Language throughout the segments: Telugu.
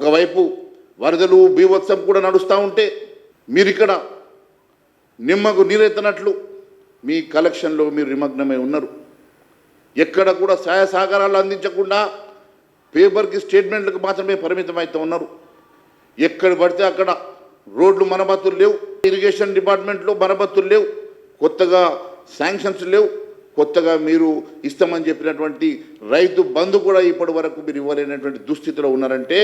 ఒకవైపు వరదలు బీభత్సం కూడా నడుస్తూ ఉంటే మీరు ఇక్కడ నిమ్మకు నీరెత్తనట్లు మీ కలెక్షన్లో మీరు నిమగ్నమై ఉన్నారు. ఎక్కడ కూడా సహాయ సహకారాలు అందించకుండా పేపర్కి స్టేట్మెంట్లకు మాత్రమే పరిమితమవుతూ ఉన్నారు. ఎక్కడ పడితే అక్కడ రోడ్లు మరమ్మతులు లేవు, ఇరిగేషన్ డిపార్ట్మెంట్లో మరమ్మతులు లేవు, కొత్తగా శాంక్షన్స్ లేవు, కొత్తగా మీరు ఇస్తామని చెప్పినటువంటి రైతు బంధు కూడా ఇప్పటి వరకు మీరు ఇవ్వలేనటువంటి దుస్థితిలో ఉన్నారంటే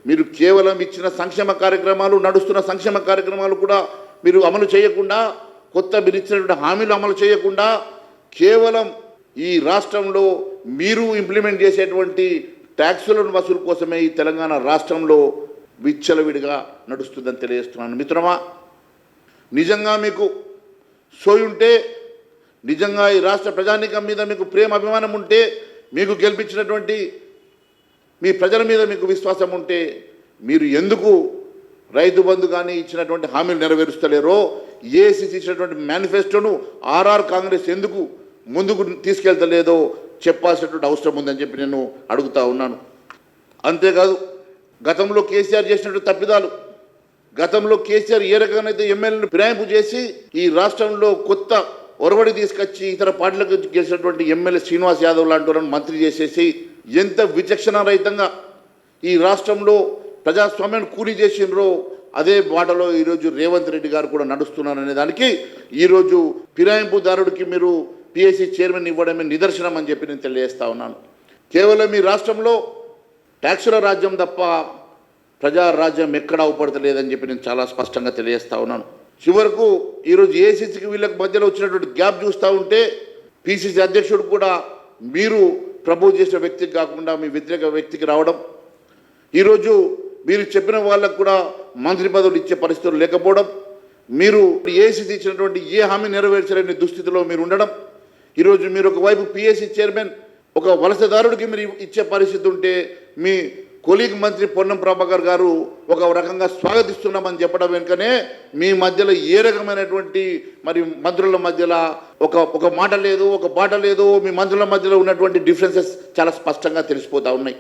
మీరు కేవలం ఇచ్చిన సంక్షేమ కార్యక్రమాలు, నడుస్తున్న సంక్షేమ కార్యక్రమాలు కూడా మీరు అమలు చేయకుండా, కొత్త మీరు ఇచ్చినటువంటి హామీలు అమలు చేయకుండా కేవలం ఈ రాష్ట్రంలో మీరు ఇంప్లిమెంట్ చేసేటువంటి ట్యాక్సులను వసూలు కోసమే ఈ తెలంగాణ రాష్ట్రంలో విచ్చలవిడిగా నడుస్తుందని తెలియజేస్తున్నాను. మిత్రమా, నిజంగా మీకు సోయుంటే, నిజంగా ఈ రాష్ట్ర ప్రజానీకం మీద మీకు ప్రేమ అభిమానం ఉంటే, మీకు గెలిపించినటువంటి మీ ప్రజల మీద మీకు విశ్వాసం ఉంటే మీరు ఎందుకు రైతు బంధు కానీ ఇచ్చినటువంటి హామీలు నెరవేరుస్తలేరో, ఏఐసిసి ఇచ్చినటువంటి మేనిఫెస్టోను ఆర్ఆర్ కాంగ్రెస్ ఎందుకు ముందుకు తీసుకెళ్తలేదో చెప్పాల్సినటువంటి అవసరం ఉందని చెప్పి నేను అడుగుతా ఉన్నాను. అంతేకాదు, గతంలో కేసీఆర్ చేసినటువంటి తప్పిదాలు, గతంలో కేసీఆర్ ఏ రకంగానైతే ఎమ్మెల్యేలను ఫిరాయింపు చేసి ఈ రాష్ట్రంలో కొత్త ఒరవడి తీసుకొచ్చి ఇతర పార్టీలకు గెలిచినటువంటి ఎమ్మెల్యే శ్రీనివాస్ యాదవ్ లాంటి వాళ్ళని మంత్రి చేసేసి ఎంత విచక్షణ రహితంగా ఈ రాష్ట్రంలో ప్రజాస్వామ్యాన్ని కూలీ చేసినరో అదే బాటలో ఈరోజు రేవంత్ రెడ్డి గారు కూడా నడుస్తున్నారనే దానికి ఈరోజు ఫిరాయింపుదారుడికి మీరు పిఎస్సి చైర్మన్ ఇవ్వడమే నిదర్శనం అని చెప్పి నేను తెలియజేస్తా ఉన్నాను. కేవలం ఈ రాష్ట్రంలో ట్యాక్సుల రాజ్యం తప్ప ప్రజారాజ్యం ఎక్కడ అవపడతలేదని చెప్పి నేను చాలా స్పష్టంగా తెలియజేస్తా ఉన్నాను. చివరకు ఈరోజు ఏఐసిసికి వీళ్ళకి మధ్యలో వచ్చినటువంటి గ్యాప్ చూస్తూ ఉంటే పిసిసి అధ్యక్షుడు కూడా మీరు ప్రపోజ్ చేసిన వ్యక్తికి కాకుండా మీ వ్యతిరేక వ్యక్తికి రావడం, ఈరోజు మీరు చెప్పిన వాళ్ళకు కూడా మంత్రి పదవులు ఇచ్చే పరిస్థితులు లేకపోవడం, మీరు ఏఐసిసి ఇచ్చినటువంటి ఏ హామీ నెరవేర్చలేని దుస్థితిలో మీరు ఉండడం, ఈరోజు మీరు ఒకవైపు పిఎస్సి చైర్మన్ ఒక వలసదారుడికి మీరు ఇచ్చే పరిస్థితి ఉంటే మీ కొలీగ్ మంత్రి పొన్నం ప్రభాకర్ గారు ఒక రకంగా స్వాగతిస్తున్నామని చెప్పడం వెనుకనే మీ మధ్యలో ఏ రకమైనటువంటి మరి మంత్రుల మధ్యలో ఒక మాట లేదు, ఒక బాట లేదు, మీ మంత్రుల మధ్యలో ఉన్నటువంటి డిఫరెన్సెస్ చాలా స్పష్టంగా తెలిసిపోతూ ఉన్నాయి.